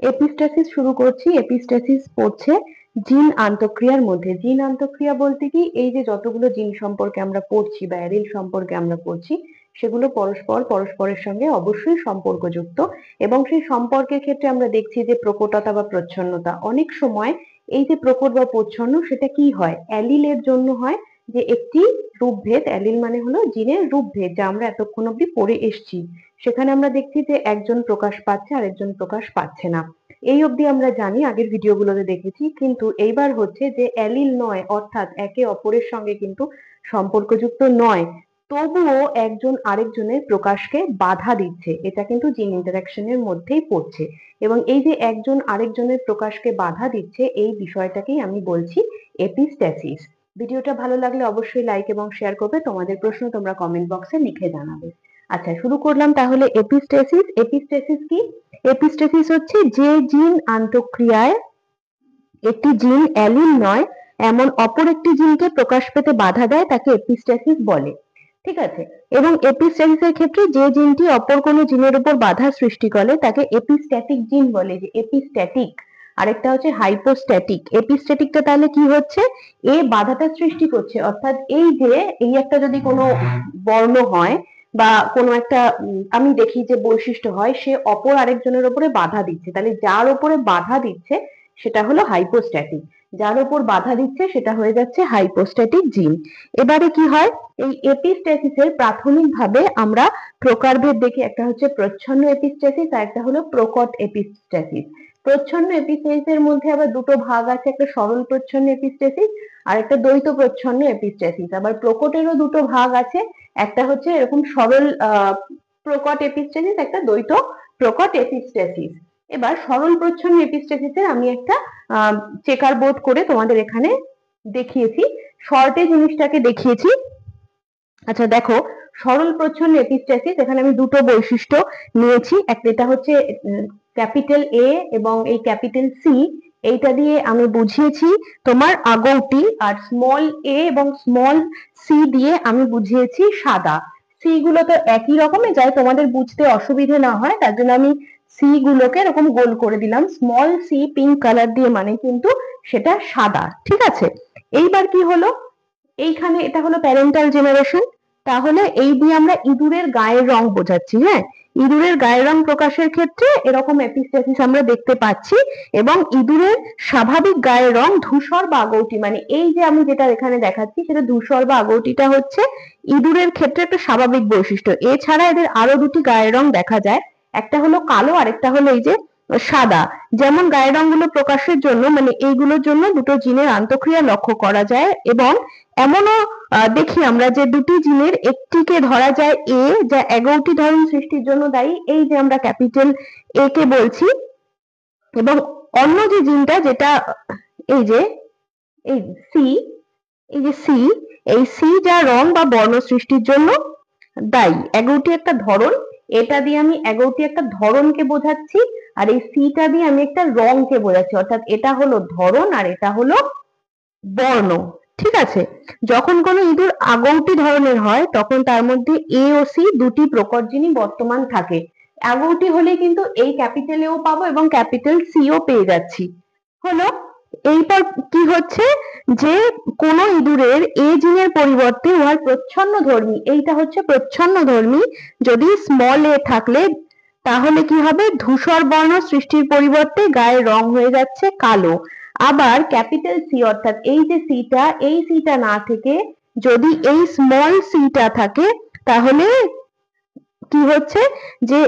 Epistasis শুরু করছি। Epistasis পড়ছে জিন আন্তঃক্রিয়ার মধ্যে। জিন আন্তঃক্রিয়া বলতে কি, এই যে যতগুলো জিন সম্পর্কে আমরা পড়ছি বা অ্যালিল সম্পর্কে আমরা পড়ছি, সেগুলো পরস্পরের সঙ্গে অবশ্যই সম্পর্কযুক্ত, এবং সেই সম্পর্কের ক্ষেত্রে আমরা দেখছি যে প্রকটতা বা প্রচ্ছন্নতা। অনেক সময় এই যে প্রকট বা প্রচ্ছন্ন, সেটা কি হয়, অ্যালিলের জন্য হয়, যে একটি রূপভেদ। অ্যালিল মানে হলো জিনের রূপভেদ, যা আমরা এতক্ষণ অব্দি পড়ে এসছি। সেখানে আমরা দেখছি যে একজন প্রকাশ পাচ্ছে আর একজন প্রকাশ পাচ্ছে না। এই অবধি আমরা জানি, আগের ভিডিওগুলোতে দেখেছি। কিন্তু এইবার হচ্ছে যে অ্যালিল নয়, অর্থাৎ একে অপরের সঙ্গে কিন্তু সম্পর্কযুক্ত নয়, তবুও একজন আরেকজনের প্রকাশকে বাধা দিচ্ছে। এটা কিন্তু জিন ইন্টারাকশনের মধ্যেই পড়ছে, এবং এই যে একজন আরেকজনের প্রকাশকে বাধা দিচ্ছে, এই বিষয়টাকেই আমি বলছি এপিস্ট্যাসিস। ভিডিওটা ভালো লাগলে অবশ্যই লাইক এবং শেয়ার করবে। তোমাদের প্রশ্ন তোমরা কমেন্ট বক্সে লিখে জানাবে। আচ্ছা, শুরু করলাম তাহলে। এপিস্টেসিস। এপিস্টেসিস কি? এপিস্টেসিস হচ্ছে যে জিন আন্তঃক্রিয়ায় একটি জিন অ্যালিল নয় এমন অপর একটি জিনকে প্রকাশ পেতে বাধা দেয়, তাকে এপিস্টেসিস বলে। ঠিক আছে? এবং এপিস্টেসিসের ক্ষেত্রে যে জিনটি অপর কোনো জিনের উপর বাধা সৃষ্টি করে তাকে এপিস্ট্যাটিক জিন বলে। যে এপিস্ট্যাটিক, আরেকটা হচ্ছে হাইপোস্ট্যাটিক। এপিস্ট্যাটিকটা তাহলে কি হচ্ছে, এ বাধাটা সৃষ্টি করছে, অর্থাৎ এই যে এই একটা যদি কোনো বর্ণ হয় বা কোনো একটা আমি দেখি যে বৈশিষ্ট্য হয়, সে অপর আরেকজনের উপরে বাধা দিচ্ছে, তাহলে যার উপরে বাধা দিচ্ছে সেটা হলো হাইপোস্ট্যাটিক। যার উপর বাধা দিচ্ছে সেটা হয়ে যাচ্ছে হাইপোস্ট্যাটিক জিন। এবারে কি হয়, এই এপিস্ট্যাসিসের প্রাথমিকভাবে আমরা প্রকারভেদ দেখি। একটা হচ্ছে প্রচ্ছন্ন এপিস্ট্যাসিস আর একটা হলো প্রকট এপিস্ট্যাসিস। প্রচ্ছন্ন এপিস্ট্যাসিসের মধ্যে আবার দুটো ভাগ আছে, একটা সরল প্রচ্ছন্ন এপিস্ট্যাসিস আর একটা দ্বৈত প্রচ্ছন্ন এপিস্ট্যাসিস। আবার প্রকটেরও দুটো ভাগ আছে, একটা হচ্ছে এরকম সরল প্রকট এপিস্ট্যাসিস, একটা দ্বৈত প্রকট এপিস্ট্যাসিস। এবার সরল প্রচ্ছন্ন এপিস্ট্যাসিসের আমি একটা চেকার বোর্ড করে তোমাদের এখানে দেখিয়েছি, শর্টে জিনিসটাকে দেখিয়েছি। আচ্ছা দেখো, সরল প্রচ্ছন্ন এপিস্ট্যাসিস, এখানে আমি দুটো বৈশিষ্ট্য নিয়েছি। এটা হচ্ছে ক্যাপিটাল এ এবং এই ক্যাপিটাল সি, এইটা দিয়ে আমি বুঝিয়েছি তোমার আগৌটি, আর স্মল এ এবং স্মল সি দিয়ে আমি বুঝিয়েছি সাদা। সি গুলো তো একই রকমের, যাই তোমাদের বুঝতে অসুবিধে না হয় তার জন্য আমি সি গুলোকে এরকম গোল করে দিলাম। স্মল সি পিঙ্ক কালার দিয়ে, মানে কিন্তু সেটা সাদা। ঠিক আছে? এইবার কি হলো, এইখানে এটা হলো প্যারেন্টাল জেনারেশন। তাহলে এই দিয়ে আমরা ইঁদুরের গায়ের রং বোঝাচ্ছি। হ্যাঁ, ইঁদুরের গায়ের রং প্রকাশের ক্ষেত্রে এরকম এপিস্ট্যাসিস আমরা দেখতে পাচ্ছি। এবং ইঁদুরের স্বাভাবিক গায়ের রং ধূসর বা আগৌটি, মানে এই যে আমি যেটা এখানে দেখাচ্ছি সেটা ধূসর বা আগৌটিটা হচ্ছে ইঁদুরের ক্ষেত্রে একটা স্বাভাবিক বৈশিষ্ট্য। এছাড়া এদের আরো দুটি গায়ের রং দেখা যায়, একটা হলো কালো আর একটা হলো এই যে সাদা। যেমন গায়ের রংগুলো প্রকাশের জন্য, মানে এইগুলোর জন্য দুটো জিনের আন্তঃক্রিয়া লক্ষ্য করা যায়, এবং এমনও দেখি আমরা যে দুটি জিনের একটিকে ধরা যায় এ, যা এগৌটি ধরন সৃষ্টির জন্য দায়ী, এই যে আমরা ক্যাপিটাল এ কে বলছি। এবং অন্য যে জিনটা, যেটা এই যে এই সি, এই যে সি, এই সি যা রং বা বর্ণ সৃষ্টির জন্য দায়ী। এগৌটি একটা ধরন, এটা দিয়ে আমি এগৌটি একটা ধরনকে বোঝাচ্ছি, আর এই সিটা দিয়ে আমি একটা রংকে বোঝাচ্ছি, অর্থাৎ এটা হলো ধরন আর এটা হলো বর্ণ। ঠিক আছে? যখন কোনো ইঁদুর আগৌটি ধরনের হয় তখন তার মধ্যে এ ও সি দুটি প্রকট জিনই বর্তমান থাকে। আগৌটি হলে কিন্তু এই ক্যাপিটাল এও পাবো এবং ক্যাপিটাল সি ও পেয়ে যাচ্ছি। হলো, এইবার কি হচ্ছে, যে কোন ইঁদুরের এ জিনের পরিবর্তে উহার প্রচ্ছন্নধর্মী, এইটা হচ্ছে প্রচ্ছন্নধর্মী, যদি স্মল এ থাকলে তাহলে কি হবে, ধূসর বর্ণ সৃষ্টির পরিবর্তে গায়ের রং হয়ে যাচ্ছে কালো। আবার ক্যাপিটাল সি, অর্থাৎ এই যে সিটা, এই সিটা না থেকে যদি এই স্মল সিটা থাকে, তাহলে কি হচ্ছে, যে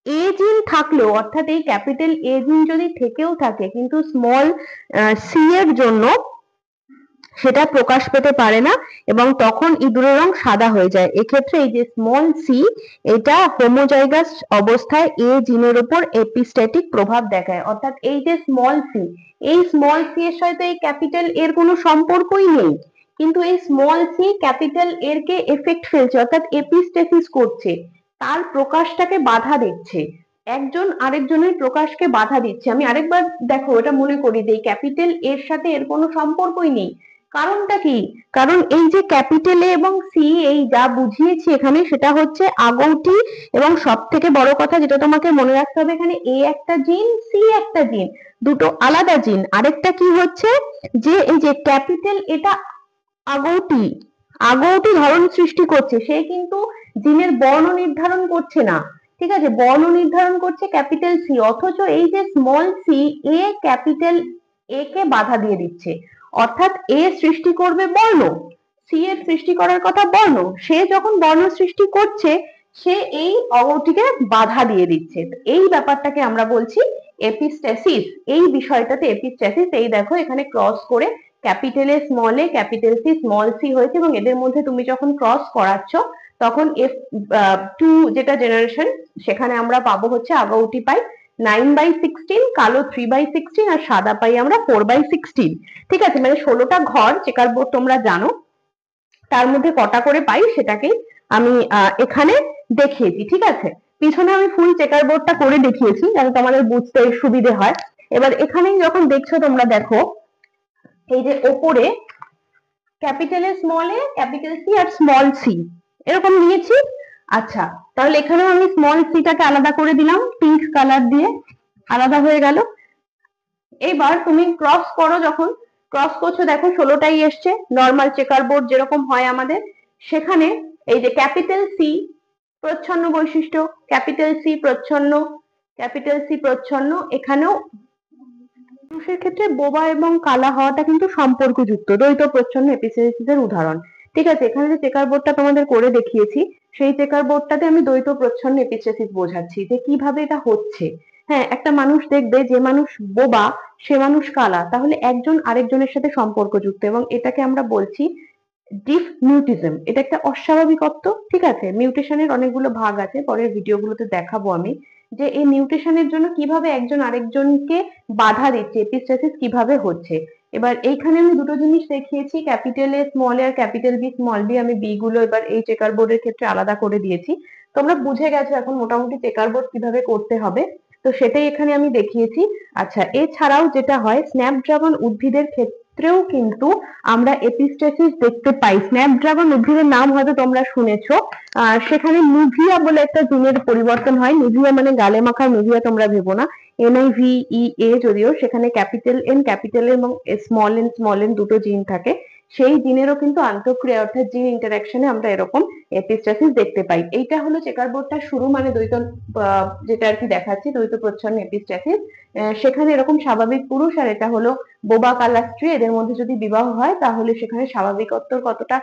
এ জিন থাকলেও, অর্থাৎ এই ক্যাপিটাল এ জিন যদি থেকেও থাকে কিন্তু স্মল সি এর জন্য সেটা প্রকাশ পেতে পারে না, এবং তখন ইঁদুরের রং সাদা হয়ে যায়। এক্ষেত্রে এই যে স্মল সি, এটা হোমোজাইগাস অবস্থায় এ জিনের উপর এপিস্ট্যাটিক প্রভাব দেখায়। অর্থাৎ এই যে স্মল সি, এই স্মল সি এর সাথে এই ক্যাপিটাল এর কোনো সম্পর্কই নেই, কিন্তু এই স্মল সি ক্যাপিটাল এর কে এফেক্ট ফেলছে, অর্থাৎ এপিস্ট্যাসিস করছে, তার প্রকাশটাকে বাধা দিচ্ছে, একজন আরেকজনের প্রকাশকে বাধা দিচ্ছে। আমি আরেকবার দেখো এটা মনে করি যে ক্যাপিটাল এর সাথে এর কোনো সম্পর্কই নেই, কারণটা কি? কারণ এই যে ক্যাপিটাল এ এবং সি, এই যা বুঝিয়েছি এখানে সেটা হচ্ছে আগৌটি, এবং সব থেকে বড় কথা যেটা তোমাকে মনে রাখতে হবে, এখানে এ একটা জিন, সি একটা জিন, দুটো আলাদা জিন। আরেকটা কি হচ্ছে যে এই যে ক্যাপিটাল এটা আগৌটি, আগৌটি ধরন সৃষ্টি করছে, সে কিন্তু জিনের বর্ণ নির্ধারণ করছে না, ঠিক আছে, বর্ণ নির্ধারণ করছে ক্যাপিটাল সি, অথচ এই যে স্মল সি, এ ক্যাপিটাল এ কে বাধা দিয়ে দিচ্ছে, অর্থাৎ এ সৃষ্টি করবে বর্ণ, সি এর সৃষ্টি করার কথা বর্ণ, সে যখন বর্ণ সৃষ্টি করছে সে এই অগৌটিকে বাধা দিয়ে দিচ্ছে। এই ব্যাপারটাকে আমরা বলছি এপিস্টেসিস। এই বিষয়টাতে এপিস্টেসিস, এই দেখো এখানে ক্রস করে capital A small A, capital C small C হয়েছে, এবং এদের মধ্যে তুমি যখন ক্রস করাচ্ছ তখন এফ টু যেটা জেনারেশন, সেখানে আমরা পাবো হচ্ছে আগৌটি পাই 9/16, কালো 3/16, আর সাদা পাই আমরা 4/16। ঠিক আছে, মানে 16টা ঘর চেকার বোর্ড তোমরা জানো, তার মধ্যে কটা করে পাই সেটাকেই আমি এখানে দেখিয়েছি। ঠিক আছে, পিছনে আমি ফুল চেকার বোর্ডটা করে দেখিয়েছি যাতে তোমাদের বুঝতে সুবিধে হয়। এবার এখানেই যখন দেখছো তোমরা দেখো এই যে ওপরে capital A small A, capital C আর স্মল সি এরকম নিয়েছি। আচ্ছা, তাহলে এখানেও আমি স্মল সিটাকে আলাদা করে দিলাম পিঙ্ক কালার দিয়ে, আলাদা হয়ে গেল। এবার তুমি ক্রস করো, যখন ক্রস করছো দেখো 16টাই এসছে, নর্মাল চেকার বোর্ড যেরকম হয় আমাদের, সেখানে এই যে ক্যাপিটাল সি প্রচ্ছন্ন বৈশিষ্ট্য, ক্যাপিটাল সি প্রচ্ছন্ন, ক্যাপিটাল সি প্রচ্ছন্ন, এখানেও পুরুষের ক্ষেত্রে বোবা এবং কালা হওয়াটা কিন্তু সম্পর্কযুক্ত, দ্বৈত প্রচ্ছন্ন এপিসিসিসের উদাহরণ। ঠিক আছে, এখানে যে চেকার বোর্ডটা তোমাদের করে দেখিয়েছি সেই চেকার বোর্ডটাতে আমি দ্বৈত প্রচ্ছন্ন এপিসিসিস বোঝাচ্ছি যে কিভাবে এটা হচ্ছে। হ্যাঁ, একটা মানুষ দেখবে যে মানুষ বোবা সে মানুষ কালা, তাহলে একজন আরেকজনের সাথে সম্পর্কযুক্ত, এবং এটাকে আমরা বলছি ডিফ মিউটিজম। এটা একটা অস্বাভাবিকত্ব। ঠিক আছে, মিউটেশনের অনেকগুলো ভাগ আছে, পরের ভিডিওগুলোতে দেখাবো আমি যে এই মিউটেশনের জন্য কিভাবে একজন আরেকজনকে বাধা দিচ্ছে, এপিস্টেসিস কিভাবে হচ্ছে। এবার এইখানে আমি দুটো জিনিস দেখিয়েছি, ক্যাপিটাল এ স্মল এ আর ক্যাপিটাল বি স্মল বি, আমি বি গুলো এবার এই চেকার বোর্ডের ক্ষেত্রে আলাদা করে দিয়েছি। তোমরা বুঝে গেছো এখন মোটামুটি চেকার বোর্ড কিভাবে করতে হবে, তো সেটাই এখানে আমি দেখিয়েছি। আচ্ছা, এছাড়াও যেটা হয় স্ন্যাপড্রাগন উদ্ভিদের ক্ষেত্রেও কিন্তু আমরা এপিস্টেসিস দেখতে পাই। স্ন্যাপড্রাগন উদ্ভিদের নাম হয়তো তোমরা শুনেছো, সেখানে নিভিয়া বলে একটা জিনের পরিবর্তন হয়। নিভিয়া মানে গালে মাখার নিভিয়া তোমরা ভেবো না, NIVEA, যদিও সেখানে ক্যাপিটাল এন এবং স্মল এন দুটো জিন থাকে, সেই জিনেরও কিন্তু আন্তঃক্রিয়া অর্থাৎ জিন ইন্টারাকশনে আমরা এরকম এপিস্টেসিস দেখতে পাই। এইটা হলো চেকার বোর্ডটা শুরু, মানে দ্বৈত যেটা আর কি দেখাচ্ছি দ্বৈত প্রচ্ছন্ন এপিস্টেসিস। সেখানে এরকম স্বাভাবিক পুরুষ, আর এটা হলো বোবা কালা স্ত্রী, এদের মধ্যে যদি বিবাহ হয় তাহলে সেখানে স্বাভাবিকত্বর কতটা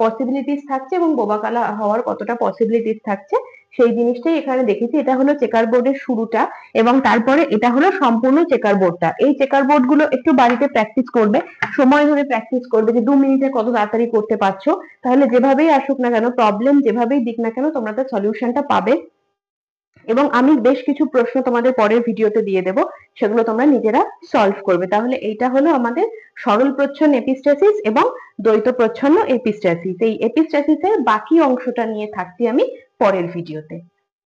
পসিবিলিটিস থাকছে এবং বোবা কালা হওয়ার কতটা পসিবিলিটিস থাকছে সেই জিনিসটাই এখানে দেখেছি। এটা হলো চেকার বোর্ডের শুরুটা, এবং তারপরে এটা হলো সম্পূর্ণ চেকার বোর্ডটা। এই চেকার বোর্ড গুলো একটু বাড়িতে প্র্যাকটিস করবে, সময় ধরে প্র্যাকটিস করবে যে 2 মিনিটে কত তাড়াতাড়ি করতে পারছো, তাহলে যেভাবেই আসুক না কেন, প্রবলেম যেভাবেই দিক না কেন, তোমরা তার সলিউশনটা পাবে। এবং আমি বেশ কিছু প্রশ্ন তোমাদের পরের ভিডিওতে দিয়ে দেব, সেগুলো তোমরা নিজেরা সলভ করবে। তাহলে এইটা হলো আমাদের সরল প্রচ্ছন্ন এপিস্টেসিস এবং দ্বৈত প্রচ্ছন্ন এপিস্টেসিস। এই এপিস্টেসিসের বাকি অংশটা নিয়ে থাকছি আমি পরের ভিডিওতে।